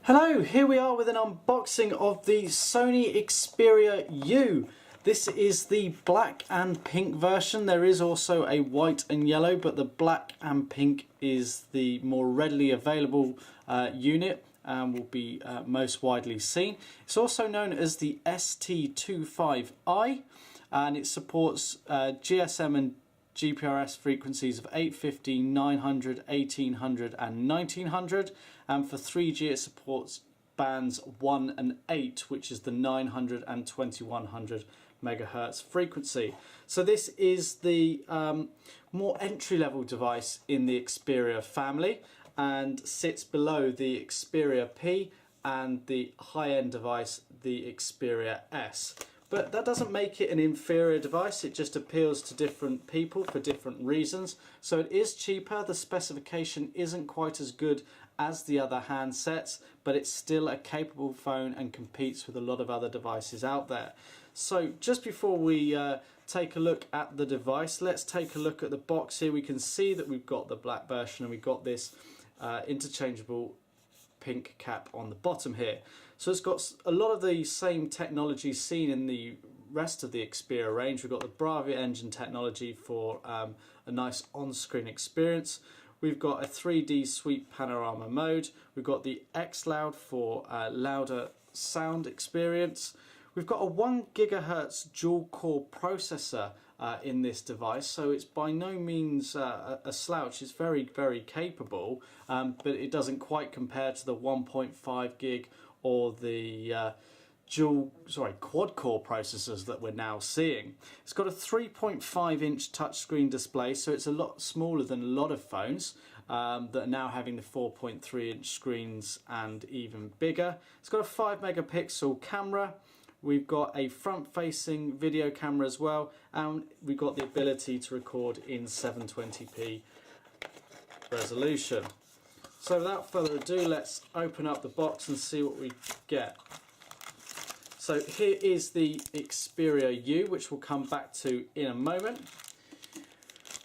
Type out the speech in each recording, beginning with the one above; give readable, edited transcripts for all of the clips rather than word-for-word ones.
Hello, here we are with an unboxing of the Sony Xperia U. This is the black and pink version. There is also a white and yellow, but the black and pink is the more readily available unit and will be most widely seen. It's also known as the ST25i, and it supports GSM and GPRS frequencies of 850, 900, 1800 and 1900, and for 3G it supports bands 1 and 8, which is the 900 and 2100 megahertz frequency. So this is the more entry-level device in the Xperia family and sits below the Xperia P and the high-end device, the Xperia S. But that doesn't make it an inferior device, it just appeals to different people for different reasons. So it is cheaper, the specification isn't quite as good as the other handsets, but it's still a capable phone and competes with a lot of other devices out there. So just before we take a look at the device, let's take a look at the box here. We can see that we've got the black version and we've got this interchangeable pink cap on the bottom here. So it's got a lot of the same technology seen in the rest of the Xperia range. We've got the Bravia engine technology for a nice on-screen experience. We've got a 3D sweep panorama mode. We've got the X-Loud for louder sound experience. We've got a 1 GHz dual-core processor in this device, so it's by no means a slouch. It's very, very capable, but it doesn't quite compare to the 1.5 gig or the quad-core processors that we're now seeing. It's got a 3.5-inch touchscreen display, so it's a lot smaller than a lot of phones that are now having the 4.3-inch screens and even bigger. It's got a 5-megapixel camera. We've got a front-facing video camera as well, and we've got the ability to record in 720p resolution. So without further ado, let's open up the box and see what we get. So here is the Xperia U, which we'll come back to in a moment.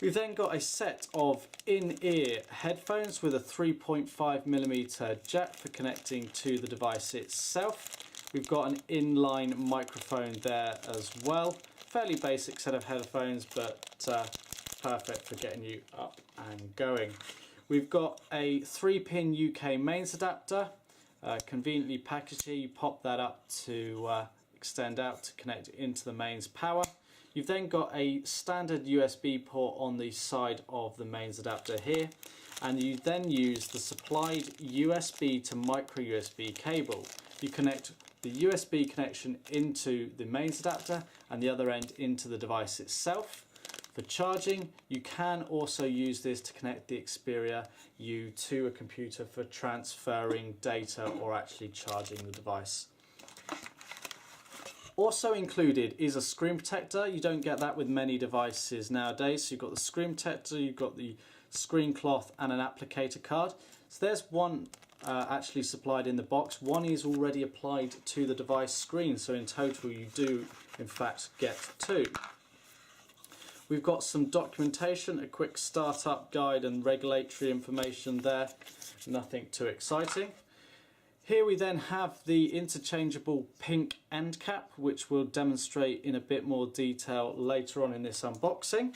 We've then got a set of in-ear headphones with a 3.5mm jack for connecting to the device itself. We've got an inline microphone there as well. Fairly basic set of headphones, but perfect for getting you up and going. We've got a 3-pin UK mains adapter, conveniently packaged here. You pop that up to extend out to connect into the mains power. You've then got a standard USB port on the side of the mains adapter here, and you then use the supplied USB to micro USB cable. You connect the USB connection into the mains adapter and the other end into the device itself. For charging, you can also use this to connect the Xperia U to a computer for transferring data or actually charging the device. Also included is a screen protector. You don't get that with many devices nowadays. So you've got the screen protector, you've got the screen cloth and an applicator card. So there's one actually supplied in the box. One is already applied to the device screen, so in total you do in fact get two. We've got some documentation, a quick startup guide and regulatory information there. Nothing too exciting. Here we then have the interchangeable pink end cap, which we'll demonstrate in a bit more detail later on in this unboxing.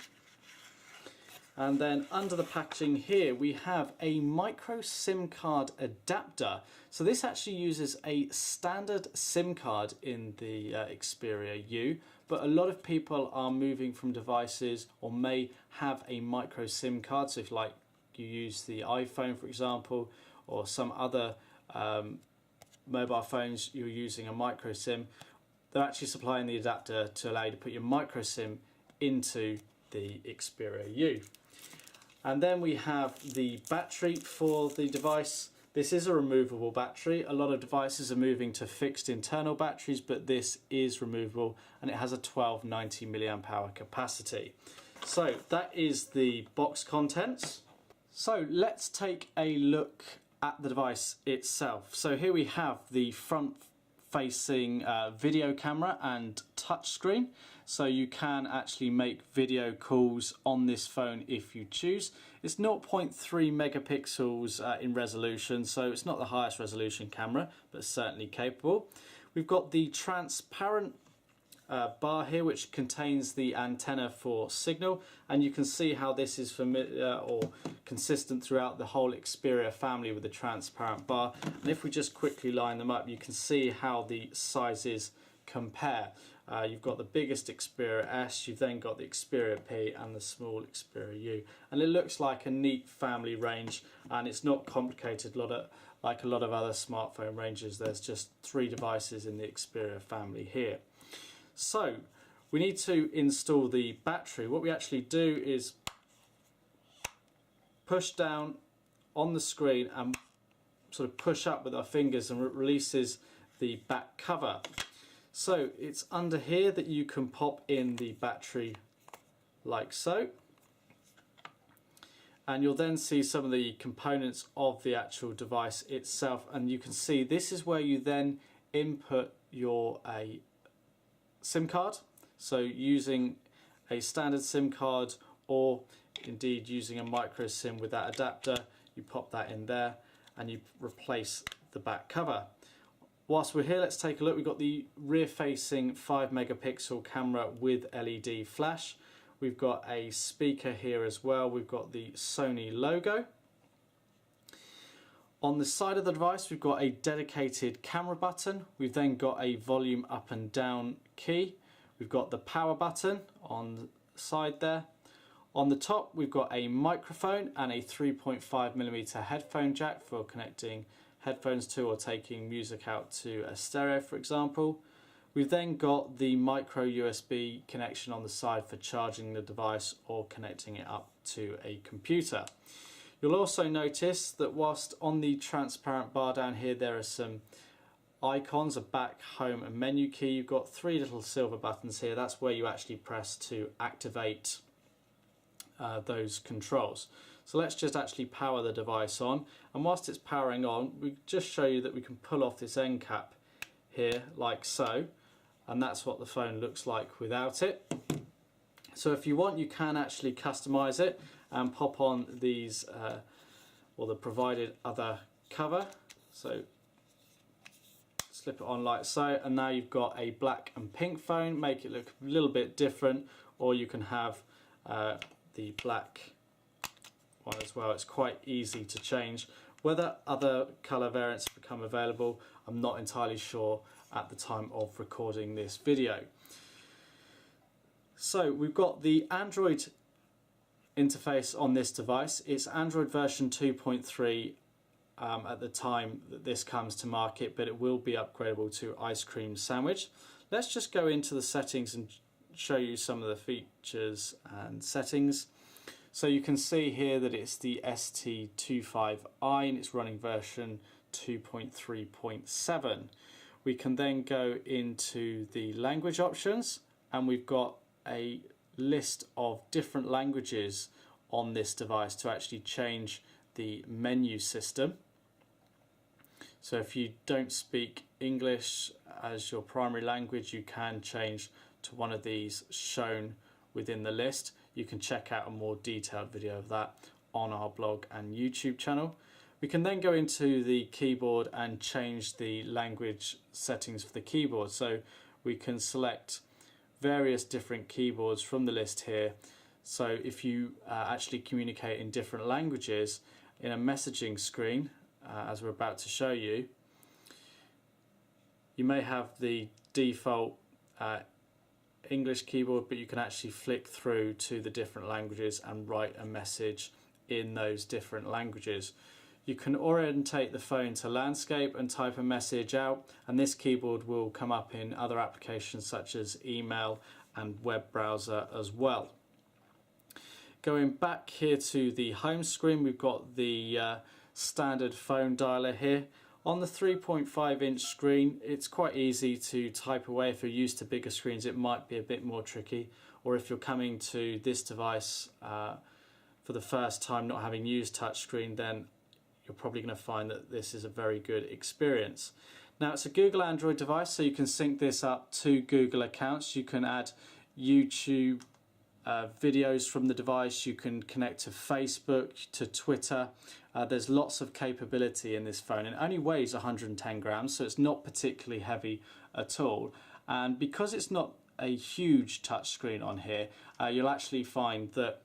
And then under the packaging here we have a micro SIM card adapter. So this actually uses a standard SIM card in the Xperia U, but a lot of people are moving from devices or may have a micro SIM card. So if you use the iPhone for example, or some other mobile phones you're using a micro SIM, they're actually supplying the adapter to allow you to put your micro SIM into the Xperia U. And then we have the battery for the device. This is a removable battery. A lot of devices are moving to fixed internal batteries, but this is removable and it has a 1290 milliamp hour capacity. So that is the box contents. So let's take a look at the device itself. So here we have the front facing video camera and touch screen. so you can actually make video calls on this phone if you choose. It's 0.3 megapixels in resolution, so it's not the highest resolution camera, but certainly capable. We've got the transparent bar here, which contains the antenna for signal, and you can see how this is familiar or consistent throughout the whole Xperia family with the transparent bar. And if we just quickly line them up, you can see how the sizes compare. You've got the biggest Xperia S, you've then got the Xperia P and the small Xperia U, and it looks like a neat family range, and it's not complicated like a lot of other smartphone ranges. There's just 3 devices in the Xperia family here. So we need to install the battery. What we actually do is push down on the screen and sort of push up with our fingers, and it releases the back cover. So it's under here that you can pop in the battery like so, and you'll then see some of the components of the actual device itself, and you can see this is where you then input your SIM card. So using a standard SIM card, or indeed using a micro SIM with that adapter, you pop that in there and you replace the back cover. Whilst we're here, let's take a look. We've got the rear facing 5 megapixel camera with LED flash. We've got a speaker here as well. We've got the Sony logo. On the side of the device, we've got a dedicated camera button. We've then got a volume up and down key. We've got the power button on the side there. On the top, we've got a microphone and a 3.5mm headphone jack for connecting headphones to or taking music out to a stereo, for example. We've then got the micro USB connection on the side for charging the device or connecting it up to a computer. You'll also notice that whilst on the transparent bar down here there are some icons, a back, home and menu key, you've got 3 little silver buttons here. That's where you actually press to activate those controls. So let's just actually power the device on, and whilst it's powering on, we just show you that we can pull off this end cap here like so, and that's what the phone looks like without it. So if you want, you can actually customize it and pop on these or the provided other cover. So slip it on like so, and now you've got a black and pink phone. Make it look a little bit different, or you can have the black one as well. It's quite easy to change. Whether other colour variants have become available, I'm not entirely sure at the time of recording this video. So we've got the Android interface on this device. It's Android version 2.3 at the time that this comes to market, but it will be upgradable to Ice Cream Sandwich. Let's just go into the settings and show you some of the features and settings. So you can see here that it's the ST25i and it's running version 2.3.7. We can then go into the language options, and we've got a list of different languages on this device to actually change the menu system. So if you don't speak English as your primary language, you can change to one of these shown within the list. You can check out a more detailed video of that on our blog and YouTube channel. We can then go into the keyboard and change the language settings for the keyboard. So we can select various different keyboards from the list here. So if you actually communicate in different languages in a messaging screen, as we're about to show you, you may have the default English keyboard, but you can actually flick through to the different languages and write a message in those different languages. You can orientate the phone to landscape and type a message out, and this keyboard will come up in other applications such as email and web browser as well. Going back here to the home screen, we've got the standard phone dialer here. On the 3.5-inch screen, it's quite easy to type away. If you're used to bigger screens, it might be a bit more tricky. Or if you're coming to this device for the first time, not having used touchscreen, then you're probably going to find that this is a very good experience. Now, it's a Google Android device, so you can sync this up to Google accounts. You can add YouTube videos from the device. You can connect to Facebook, to Twitter. There's lots of capability in this phone. It only weighs 110 grams, so it's not particularly heavy at all. And because it's not a huge touchscreen on here, you'll actually find that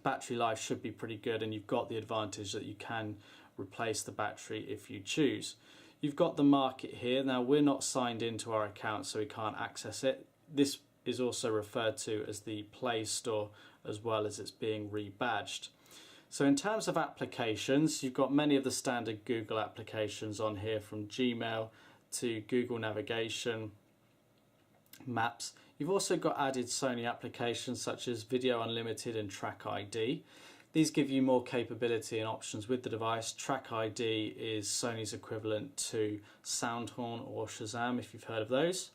battery life should be pretty good, and you've got the advantage that you can replace the battery if you choose. You've got the market here. Now, we're not signed into our account, so we can't access it. This is also referred to as the Play Store, as well as it's being rebadged. So in terms of applications, you've got many of the standard Google applications on here, from Gmail to Google Navigation, Maps. You've also got added Sony applications such as Video Unlimited and Track ID. These give you more capability and options with the device. Track ID is Sony's equivalent to Soundhorn or Shazam, if you've heard of those.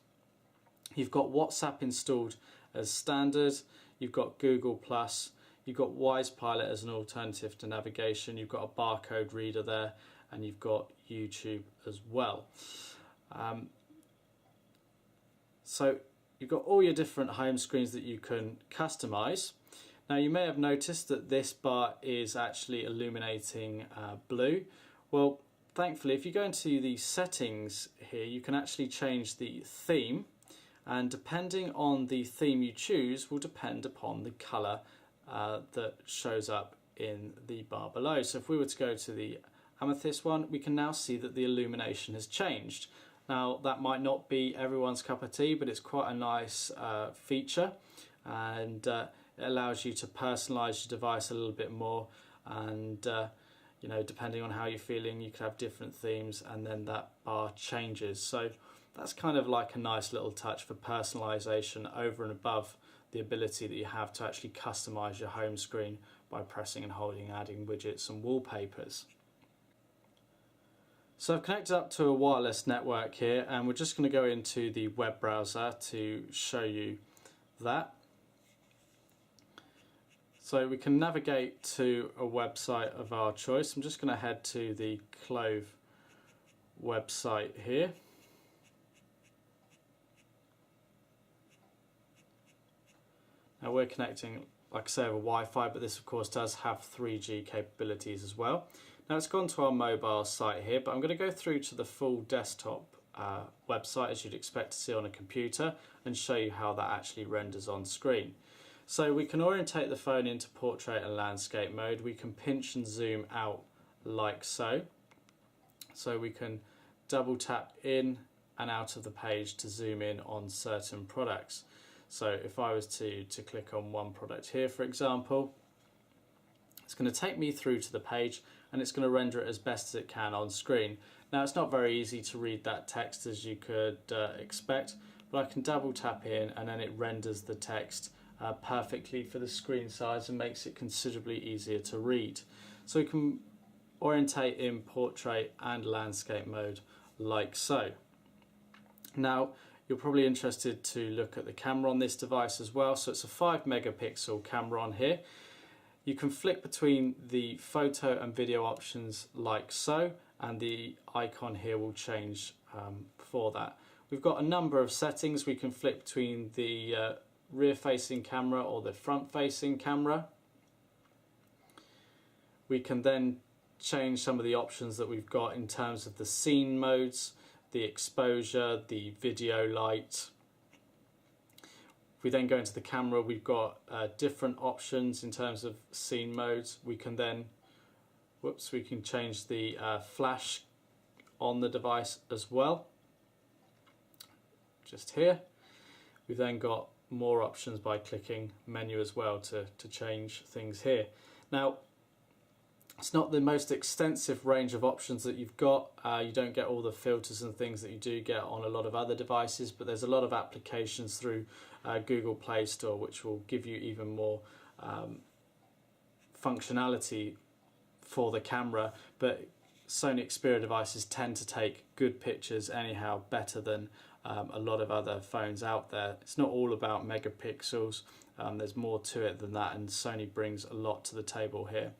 You've got WhatsApp installed as standard. You've got Google+. You've got Wise Pilot as an alternative to navigation. You've got a barcode reader there, and you've got YouTube as well. So you've got all your different home screens that you can customize. Now, you may have noticed that this bar is actually illuminating blue. Well, thankfully, if you go into the settings here, you can actually change the theme, and depending on the theme you choose will depend upon the color that shows up in the bar below. So if we were to go to the amethyst one, we can now see that the illumination has changed. Now, that might not be everyone's cup of tea, but it's quite a nice feature, and it allows you to personalize your device a little bit more, and you know, depending on how you're feeling, you could have different themes, and then that bar changes. So that's kind of like a nice little touch for personalization over and above the ability that you have to actually customize your home screen by pressing and holding, adding widgets and wallpapers. So I've connected up to a wireless network here, and we're just going to go into the web browser to show you that. So we can navigate to a website of our choice. I'm just going to head to the Clove website here. Now, we're connecting, like I say, over Wi-Fi, but this of course does have 3G capabilities as well. Now, it's gone to our mobile site here, but I'm going to go through to the full desktop website, as you'd expect to see on a computer, and show you how that actually renders on screen. So we can orientate the phone into portrait and landscape mode. We can pinch and zoom out like so. So we can double tap in and out of the page to zoom in on certain products. So if I was to click on one product here, for example, it's going to take me through to the page, and it's going to render it as best as it can on screen. Now, it's not very easy to read that text, as you could expect, but I can double tap in, and then it renders the text perfectly for the screen size and makes it considerably easier to read. So we can orientate in portrait and landscape mode like so. Now, you're probably interested to look at the camera on this device as well. So it's a 5 megapixel camera on here. You can flick between the photo and video options like so, and the icon here will change for that. We've got a number of settings. We can flick between the rear facing camera or the front facing camera. We can then change some of the options that we've got in terms of the scene modes, the exposure, the video light. If we then go into the camera, we've got different options in terms of scene modes. We can then, we can change the flash on the device as well, just here. We've then got more options by clicking menu as well to change things here. Now, it's not the most extensive range of options that you've got. You don't get all the filters and things that you do get on a lot of other devices, but there's a lot of applications through Google Play Store which will give you even more functionality for the camera. But Sony Xperia devices tend to take good pictures anyhow, better than a lot of other phones out there. It's not all about megapixels. There's more to it than that, and Sony brings a lot to the table here.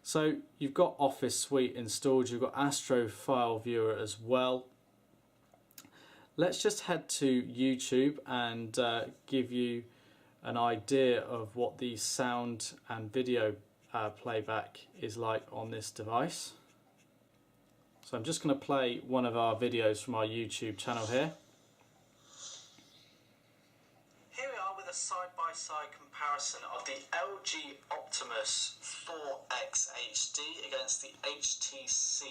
So you've got Office Suite installed, you've got Astro File Viewer as well. Let's just head to YouTube and give you an idea of what the sound and video playback is like on this device. So I'm just going to play one of our videos from our YouTube channel here. Here we are with a side-by-side comparison of the LG Optimus 4X HD against the HTC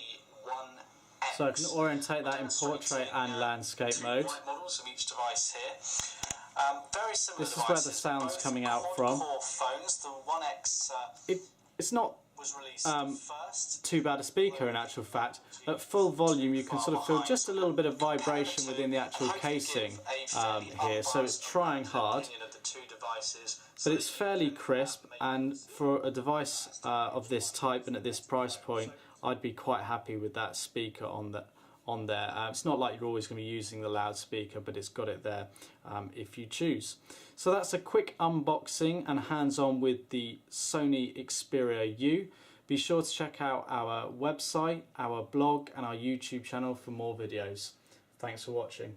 One X. So I can orientate that in portrait and landscape mode. Models of each device here. Very similar. This is where the sound's coming out from. Phones. The One X. It's not too bad a speaker in actual fact. At full volume you can sort of feel just a little bit of vibration within the actual casing here, so it's trying hard, but it's fairly crisp, and for a device of this type and at this price point I'd be quite happy with that speaker on there. It's not like you're always going to be using the loudspeaker, but it's got it there if you choose. So that's a quick unboxing and hands-on with the Sony Xperia U. Be sure to check out our website, our blog and our YouTube channel for more videos. Thanks for watching.